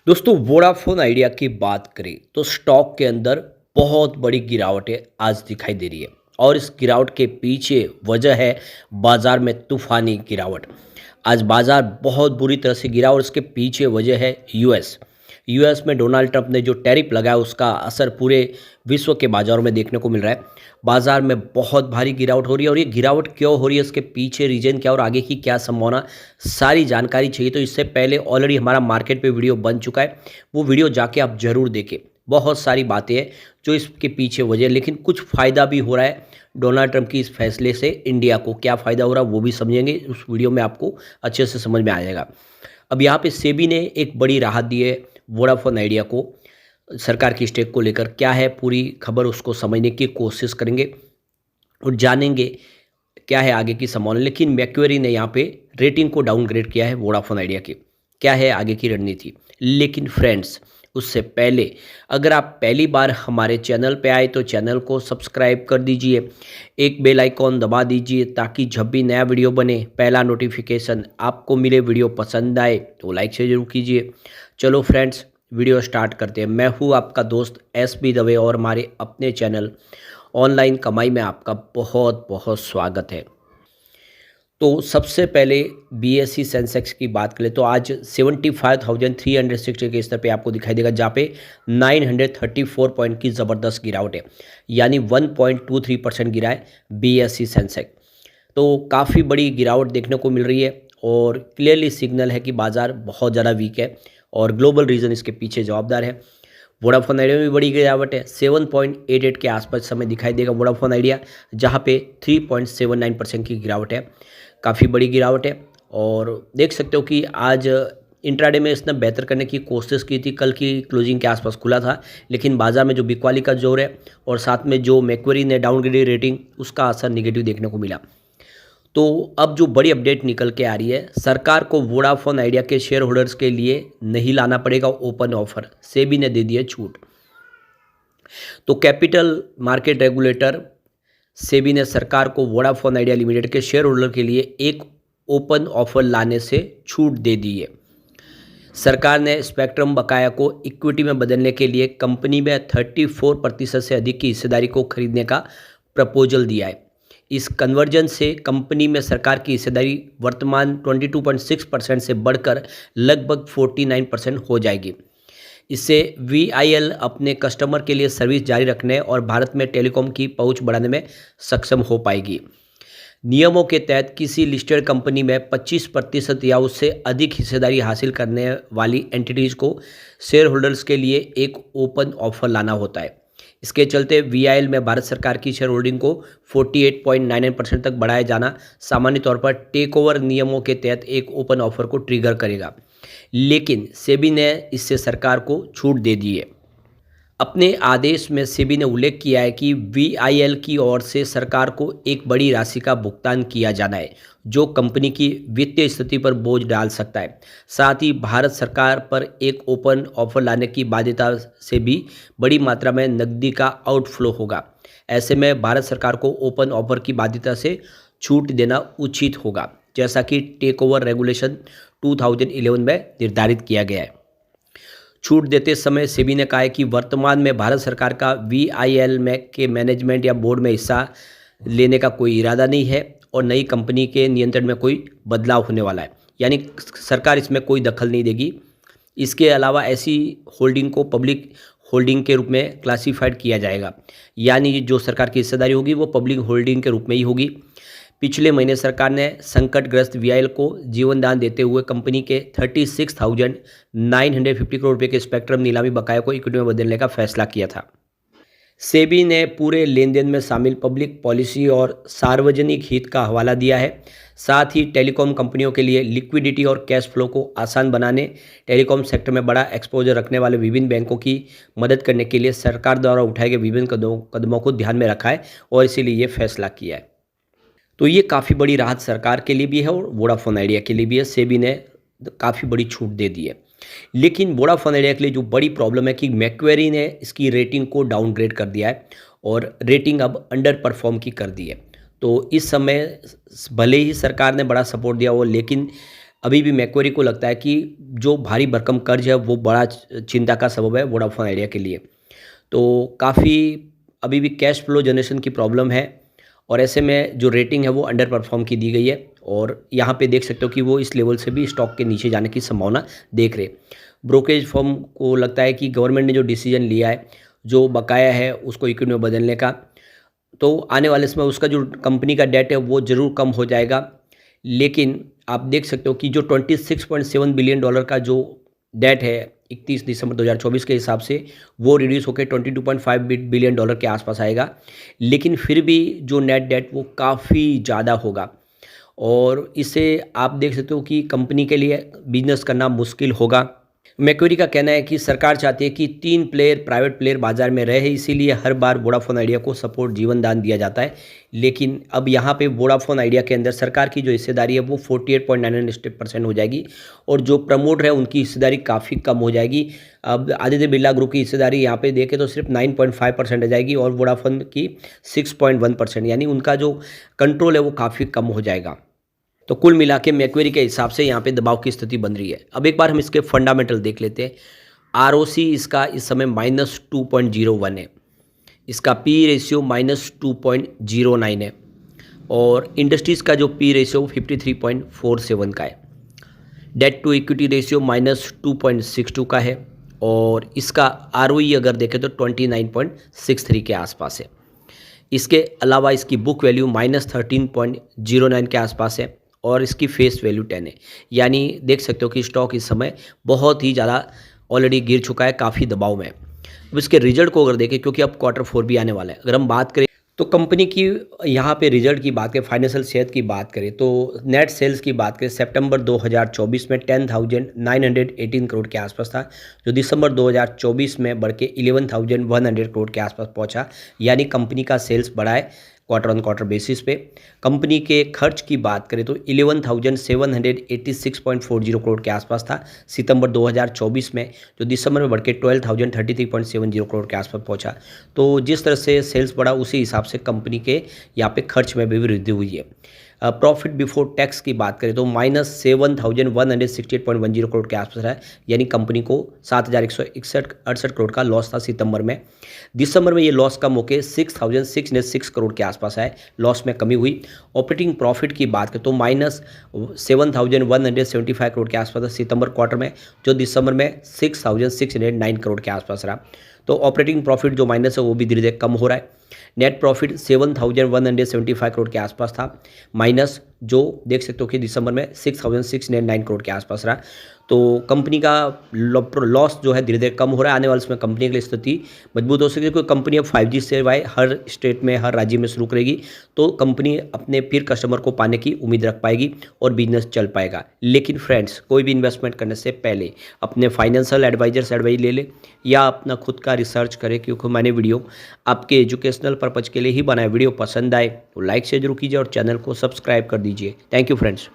दोस्तों Vodafone idea की बात करें तो स्टॉक के अंदर बहुत बड़ी गिरावटें आज दिखाई दे रही है। और इस गिरावट के पीछे वजह है बाजार में तूफानी गिरावट। आज बाजार बहुत बुरी तरह से गिरा और इसके पीछे वजह है यूएस में डोनाल्ड ट्रंप ने जो टैरिफ लगाया उसका असर पूरे विश्व के बाजारों में देखने को मिल रहा है। बाजार में बहुत भारी गिरावट हो रही है और ये गिरावट क्यों हो रही है, इसके पीछे रीजन क्या और आगे की क्या संभावना, सारी जानकारी चाहिए। तो इससे पहले ऑलरेडी हमारा मार्केट पे वीडियो बन चुका है, वो वीडियो जाके आप ज़रूर देखें। बहुत सारी बातें हैं जो इसके पीछे वजह, लेकिन कुछ फ़ायदा भी हो रहा है डोनाल्ड ट्रंप की इस फैसले से। इंडिया को क्या फ़ायदा हो रहा है वो भी समझेंगे, उस वीडियो में आपको अच्छे से समझ में आ जाएगा। अब यहाँ पे सेबी ने एक बड़ी राहत दी है वोडाफोन आइडिया को, सरकार की स्टेक को लेकर। क्या है पूरी खबर, उसको समझने की कोशिश करेंगे और जानेंगे क्या है आगे की संभावना। लेकिन मैक्वेरी ने यहाँ पे रेटिंग को डाउनग्रेड किया है वोडाफोन आइडिया की। क्या है आगे की रणनीति। लेकिन फ्रेंड्स, उससे पहले अगर आप पहली बार हमारे चैनल पे आए तो चैनल को सब्सक्राइब कर दीजिए, एक बेल आइकॉन दबा दीजिए ताकि जब भी नया वीडियो बने पहला नोटिफिकेशन आपको मिले। वीडियो पसंद आए तो लाइक से जरूर कीजिए। चलो फ्रेंड्स, वीडियो स्टार्ट करते हैं। मैं हूँ आपका दोस्त एस बी दवे और हमारे अपने चैनल ऑनलाइन कमाई में आपका बहुत बहुत स्वागत है। तो सबसे पहले बीएसई सेंसेक्स की बात करें तो आज 75,360 के स्तर पे आपको दिखाई देगा, जहाँ पे 934 पॉइंट की ज़बरदस्त गिरावट है, यानी 1.23% गिरा है बीएसई सेंसेक्स। तो काफ़ी बड़ी गिरावट देखने को मिल रही है और क्लियरली सिग्नल है कि बाज़ार बहुत ज़्यादा वीक है और ग्लोबल रीजन इसके पीछे जवाबदार है। वोडाफोन आइडिया में भी बड़ी गिरावट है, 7.88 के आसपास समय दिखाई देगा वोडाफोन आइडिया, जहाँ पे 3.79% की गिरावट है। काफ़ी बड़ी गिरावट है और देख सकते हो कि आज इंट्राडे में इसने बेहतर करने की कोशिश की थी। कल की क्लोजिंग के आसपास खुला था, लेकिन बाजार में जो बिकवाली का जोर है और साथ में जो मैक्वेरी ने डाउनग्रेड रेटिंग, उसका असर निगेटिव देखने को मिला। तो अब जो बड़ी अपडेट निकल के आ रही है, सरकार को वोडाफोन आइडिया के शेयर होल्डर्स के लिए नहीं लाना पड़ेगा ओपन ऑफर, सेबी ने दे दी है छूट। तो कैपिटल मार्केट रेगुलेटर सेबी ने सरकार को वोडाफोन आइडिया लिमिटेड के शेयर होल्डर के लिए एक ओपन ऑफर लाने से छूट दे दी है। सरकार ने स्पेक्ट्रम बकाया को इक्विटी में बदलने के लिए कंपनी में 34% से अधिक की हिस्सेदारी को खरीदने का प्रपोजल दिया है। इस कन्वर्जन से कंपनी में सरकार की हिस्सेदारी वर्तमान 22.6% से बढ़कर लगभग 49% हो जाएगी। इससे वीआईएल अपने कस्टमर के लिए सर्विस जारी रखने और भारत में टेलीकॉम की पहुंच बढ़ाने में सक्षम हो पाएगी। नियमों के तहत किसी लिस्टेड कंपनी में 25% या उससे अधिक हिस्सेदारी हासिल करने वाली एंटिटीज़ को शेयर होल्डर्स के लिए एक ओपन ऑफर लाना होता है। इसके चलते वीआईएल में भारत सरकार की शेयर होल्डिंग को 48.99% तक बढ़ाया जाना सामान्य तौर पर टेक ओवर नियमों के तहत एक ओपन ऑफर को ट्रिगर करेगा। लेकिन सेबी ने इससे सरकार को छूट दे दी है। अपने आदेश में सेबी ने उल्लेख किया है कि वीआईएल की ओर से सरकार को एक बड़ी राशि का भुगतान किया जाना है, जो कंपनी की वित्तीय स्थिति पर बोझ डाल सकता है। साथ ही भारत सरकार पर एक ओपन ऑफर लाने की बाध्यता से भी बड़ी मात्रा में नकदी का आउटफ्लो होगा। ऐसे में भारत सरकार को ओपन ऑफर की बाध्यता से छूट देना उचित होगा, जैसा कि टेक ओवर रेगुलेशन 2011 में निर्धारित किया गया है। छूट देते समय सेबी ने कहा है कि वर्तमान में भारत सरकार का वीआईएल में के मैनेजमेंट या बोर्ड में हिस्सा लेने का कोई इरादा नहीं है और नई कंपनी के नियंत्रण में कोई बदलाव होने वाला है, यानी सरकार इसमें कोई दखल नहीं देगी। इसके अलावा ऐसी होल्डिंग को पब्लिक होल्डिंग के रूप में क्लासिफाइड किया जाएगा, यानी जो सरकार की हिस्सेदारी होगी वो पब्लिक होल्डिंग के रूप में ही होगी। पिछले महीने सरकार ने संकटग्रस्त वीआईएल को जीवन दान देते हुए कंपनी के 36,950 करोड़ रुपए के स्पेक्ट्रम नीलामी बकाया को इक्विटी में बदलने का फैसला किया था। सेबी ने पूरे लेन देन में शामिल पब्लिक पॉलिसी और सार्वजनिक हित का हवाला दिया है। साथ ही टेलीकॉम कंपनियों के लिए लिक्विडिटी और कैश फ्लो को आसान बनाने, टेलीकॉम सेक्टर में बड़ा एक्सपोजर रखने वाले विभिन्न बैंकों की मदद करने के लिए सरकार द्वारा उठाए गए विभिन्न कदमों को ध्यान में रखा है और इसीलिए ये फैसला किया है। तो ये काफ़ी बड़ी राहत सरकार के लिए भी है और वोडाफोन आइडिया के लिए भी है। सेबी ने काफ़ी बड़ी छूट दे दी है। लेकिन वोडाफोन आइडिया के लिए जो बड़ी प्रॉब्लम है कि मैक्वेरी ने इसकी रेटिंग को डाउनग्रेड कर दिया है और रेटिंग अब अंडर परफॉर्म की कर दी है। तो इस समय भले ही सरकार ने बड़ा सपोर्ट दिया हो, लेकिन अभी भी मैक्वेरी को लगता है कि जो भारी भरकम कर्ज है वो बड़ा चिंता का सबब है वोडाफोन आइडिया के लिए। तो काफ़ी अभी भी कैश फ्लो जनरेशन की प्रॉब्लम है और ऐसे में जो रेटिंग है वो अंडर परफॉर्म की दी गई है और यहाँ पे देख सकते हो कि वो इस लेवल से भी स्टॉक के नीचे जाने की संभावना देख रहे। ब्रोकरेज फर्म को लगता है कि गवर्नमेंट ने जो डिसीजन लिया है, जो बकाया है उसको इक्विटी में बदलने का, तो आने वाले समय उसका जो कंपनी का डेट है वो ज़रूर कम हो जाएगा। लेकिन आप देख सकते हो कि जो 26.7 बिलियन डॉलर का जो डेट है 31 दिसंबर 2024 के हिसाब से वो रिड्यूस होकर 22.5 बिलियन डॉलर के आसपास आएगा। लेकिन फिर भी जो नेट डेट वो काफ़ी ज़्यादा होगा और इससे आप देख सकते हो कि कंपनी के लिए बिजनेस करना मुश्किल होगा। मैक्वेरी का कहना है कि सरकार चाहती है कि 3 प्लेयर प्राइवेट प्लेयर बाजार में रहे, इसीलिए हर बार वोडाफोन आइडिया को सपोर्ट जीवन दान दिया जाता है। लेकिन अब यहाँ पे वोडाफोन आइडिया के अंदर सरकार की जो हिस्सेदारी है वो 48.99% हो जाएगी और जो प्रमोटर है उनकी हिस्सेदारी काफ़ी कम हो जाएगी। अब आदित्य बिरला ग्रुप की हिस्सेदारी यहाँ पे देखें तो सिर्फ 9.5% रह जाएगी और वोडाफोन की 6.1%, यानी उनका जो कंट्रोल है वो काफ़ी कम हो जाएगा। तो कुल मिला के मैक्वेरी के हिसाब से यहाँ पे दबाव की स्थिति बन रही है। अब एक बार हम इसके फंडामेंटल देख लेते हैं। आरओसी इसका इस समय -2.01 है, इसका पी रेशियो -2.09 है और इंडस्ट्रीज़ का जो पी रेशियो 53.47 का है। डेट टू इक्विटी रेशियो -2.62 का है और इसका आरओई अगर देखें तो 29.63 के आसपास है। इसके अलावा इसकी बुक वैल्यू -13.09 के आसपास है और इसकी फेस वैल्यू 10 है। यानी देख सकते हो कि स्टॉक इस समय बहुत ही ज़्यादा ऑलरेडी गिर चुका है, काफ़ी दबाव में। अब इसके रिजल्ट को अगर देखें, क्योंकि अब Q4 भी आने वाला है, अगर हम बात करें तो कंपनी की यहाँ पे रिजल्ट की बात करें, फाइनेंशियल सेहत की बात करें तो नेट सेल्स की बात करें सितंबर 2024 में 10,918 करोड़ के आसपास था, जो दिसंबर 2024 में बढ़ के 11,100 करोड़ के आसपास पहुँचा। यानी कंपनी का सेल्स बढ़ा है क्वार्टर ऑन क्वार्टर बेसिस पे। कंपनी के खर्च की बात करें तो 11,786.40 करोड़ के आसपास था सितंबर 2024 में, जो दिसंबर में बढ़ के 12,033.70 करोड़ के आसपास पहुंचा। तो जिस तरह से सेल्स बढ़ा उसी हिसाब से कंपनी के यहाँ पे खर्च में भी वृद्धि हुई है। प्रॉफिट बिफोर टैक्स की बात करें तो -7,168.10 करोड़ के आसपास है, यानी कंपनी को 7,168 करोड़ का लॉस था सितंबर में। दिसंबर में ये लॉस कम होकर 6,606 करोड़ के आसपास है, लॉस में कमी हुई। ऑपरेटिंग प्रॉफिट की बात करें तो -7,175 करोड़ के आसपास था सितंबर क्वार्टर में, जो दिसंबर में 6,609 करोड़ के आसपास रहा। तो ऑपरेटिंग प्रॉफिट जो माइनस है वो भी धीरे धीरे कम हो रहा है। नेट प्रॉफिट 7,175 करोड़ के आसपास था माइनस, जो देख सकते हो कि दिसंबर में 6,609 करोड़ के आसपास रहा। तो कंपनी का लॉस जो है धीरे धीरे कम हो रहा है। आने वाले समय कंपनी के लिए स्थिति मजबूत हो सकती है, क्योंकि कंपनी अब 5G सेवाएं हर स्टेट में, हर राज्य में शुरू करेगी, तो कंपनी अपने फिर कस्टमर को पाने की उम्मीद रख पाएगी और बिजनेस चल पाएगा। लेकिन फ्रेंड्स, कोई भी इन्वेस्टमेंट करने से पहले अपने फाइनेंशियल एडवाइजर से एडवाइस ले ले या अपना खुद का रिसर्च करें, क्योंकि मैंने वीडियो आपके एजुकेशनल पर्पज़ के लिए ही बनाया। वीडियो पसंद आए तो लाइक से जरूर कीजिए और चैनल को सब्सक्राइब कर दीजिए। Thank you friends.